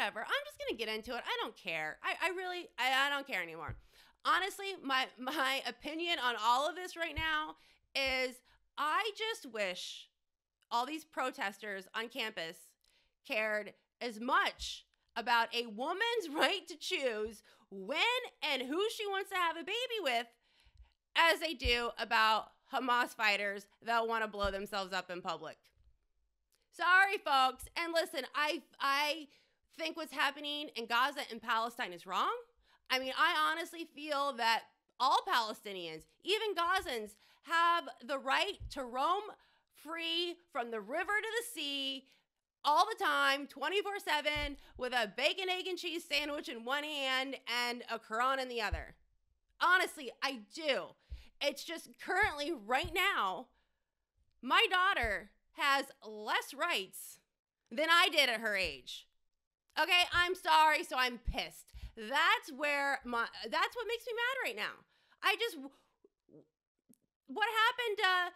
whatever. I'm just going to get into it. I don't care. I don't care anymore. Honestly, my opinion on all of this right now is I just wish all these protesters on campus cared as much about a woman's right to choose when and who she wants to have a baby with as they do about Hamas fighters that want to blow themselves up in public. Sorry, folks. And listen, I think what's happening in Gaza and Palestine is wrong. I mean, I honestly feel that all Palestinians, even Gazans, have the right to roam free from the river to the sea all the time, 24/7, with a bacon, egg, and cheese sandwich in one hand and a Quran in the other. Honestly, I do. It's just currently, right now, my daughter has less rights than I did at her age. Okay, I'm sorry, so I'm pissed. That's what makes me mad right now. What happened to,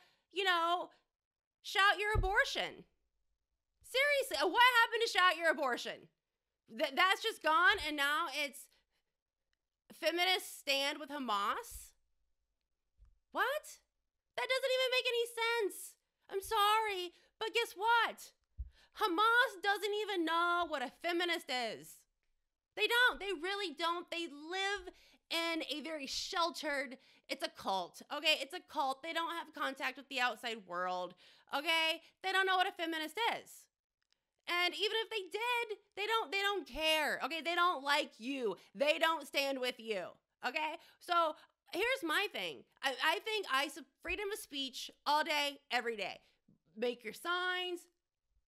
shout your abortion? Seriously, what happened to shout your abortion? That's just gone, and now it's feminists stand with Hamas? What? That doesn't even make any sense. I'm sorry, but guess what? Hamas doesn't even know what a feminist is. They don't. They really don't. They live in a very sheltered, it's a cult, okay? It's a cult. They don't have contact with the outside world, okay? They don't know what a feminist is. And even if they did, they don't care, okay? They don't like you. They don't stand with you, okay? So here's my thing. I think freedom of speech all day, every day. Make your signs.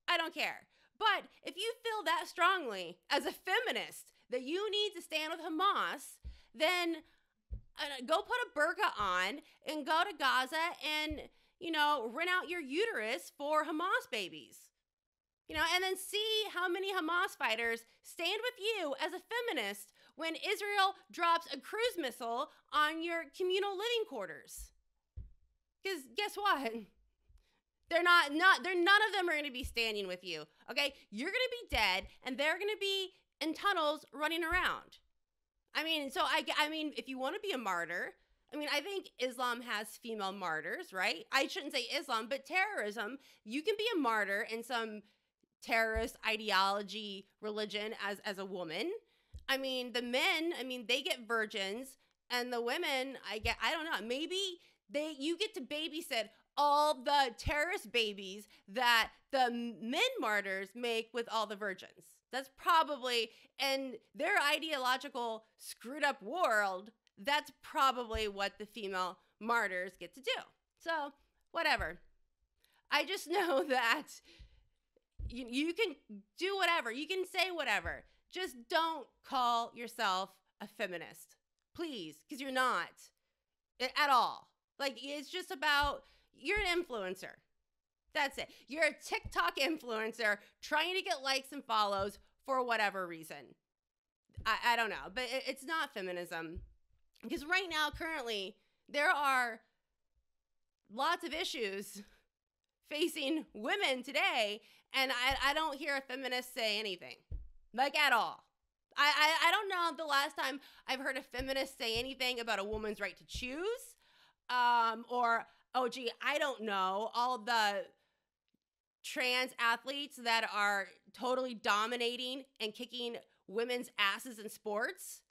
I don't care. But if you feel that strongly as a feminist that you need to stand with Hamas, then go put a burqa on and go to Gaza and, rent out your uterus for Hamas babies. And then see how many Hamas fighters stand with you as a feminist when Israel drops a cruise missile on your communal living quarters. Because guess what? None of them are going to be standing with you, okay? You're going to be dead, and they're going to be in tunnels running around. I mean, if you want to be a martyr, I think Islam has female martyrs, right? I shouldn't say Islam, but terrorism, you can be a martyr in some terrorist ideology, religion as a woman. The men, they get virgins, and the women, I don't know, maybe you get to babysit all the terrorist babies that the men martyrs make with all the virgins. That's probably, in their ideological screwed up world, that's probably what the female martyrs get to do. So, whatever. I just know that you can do whatever. You can say whatever. Just don't call yourself a feminist. Please, because you're not at all. It's just about, you're an influencer. That's it. You're a TikTok influencer trying to get likes and follows for whatever reason. I don't know, but it's not feminism. Because right now, currently, there are lots of issues facing women today, and I don't hear a feminist say anything, at all. I don't know the last time I've heard a feminist say anything about a woman's right to choose, or, I don't know, all the trans athletes that are totally dominating and kicking women's asses in sports.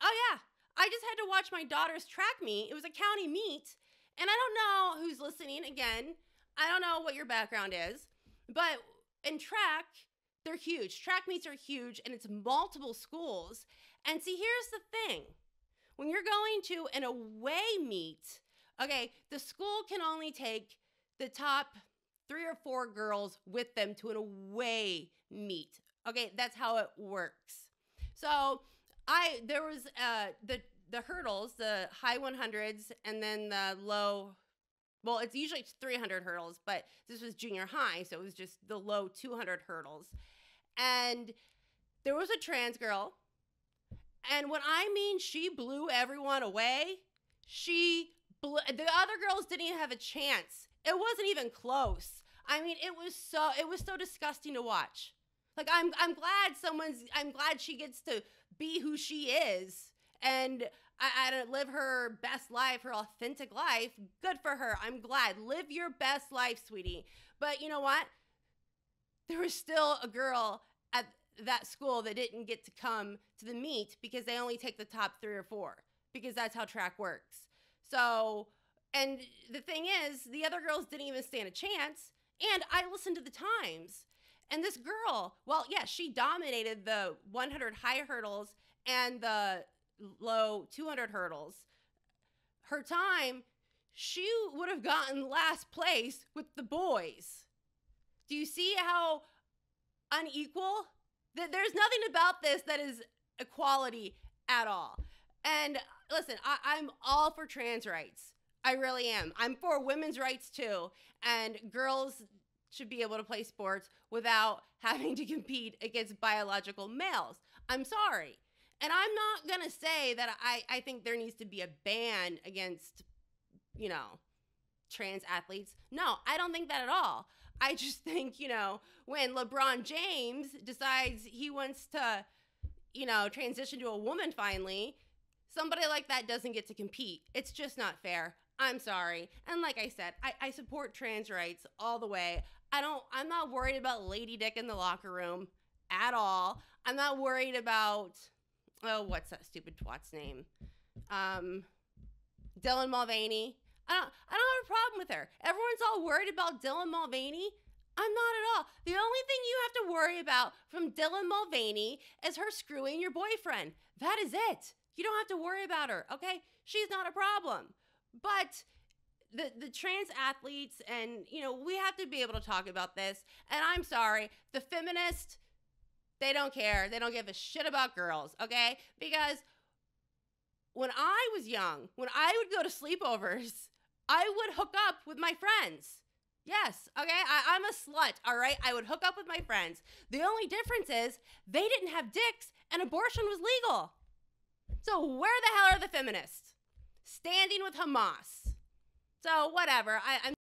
Oh, yeah. I just had to watch my daughter's track meet. It was a county meet. And I don't know who's listening. Again, I don't know what your background is. But in track, they're huge. Track meets are huge, and it's multiple schools. And see, here's the thing. When you're going to an away meet, okay, the school can only take the top 3 or 4 girls with them to an away meet. Okay, that's how it works. So there was the hurdles, the high 100s, and then the low, well, it's usually 300 hurdles, but this was junior high, so it was just the low 200 hurdles. And there was a trans girl, and when I mean she blew everyone away, the other girls didn't even have a chance. It wasn't even close. It was so disgusting to watch. Like, I'm glad she gets to be who she is and I don't live her best life, her authentic life. Good for her. I'm glad. Live your best life, sweetie. But you know what? There was still a girl at that school that didn't get to come to the meet because they only take the top 3 or 4 because that's how track works. So, and the thing is, the other girls didn't even stand a chance. And I listened to the times. And this girl, well, yeah, she dominated the 100 high hurdles and the low 200 hurdles. Her time, she would have gotten last place with the boys. Do you see how unequal? There's nothing about this that is equality at all. And listen, I'm all for trans rights. I really am. I'm for women's rights too. And girls should be able to play sports without having to compete against biological males. I'm sorry. And I'm not going to say that I think there needs to be a ban against, you know, trans athletes. No, I don't think that at all. I just think, you know, when LeBron James decides he wants to, you know, transition to a woman finally, somebody like that doesn't get to compete. It's just not fair. I'm sorry. And like I said, I support trans rights all the way. I'm not worried about Lady Dick in the locker room at all. I'm not worried about, oh, what's that stupid twat's name? Dylan Mulvaney. I don't have a problem with her. Everyone's all worried about Dylan Mulvaney. I'm not at all. The only thing you have to worry about from Dylan Mulvaney is her screwing your boyfriend. That is it. You don't have to worry about her, okay? She's not a problem. But the trans athletes and, you know, we have to be able to talk about this. And I'm sorry, the feminists, they don't care. They don't give a shit about girls, okay? Because when I was young, when I would go to sleepovers, I would hook up with my friends. Yes, okay? I'm a slut, all right? I would hook up with my friends. The only difference is they didn't have dicks and abortion was legal. So where the hell are the feminists? Standing with Hamas. So whatever. I'm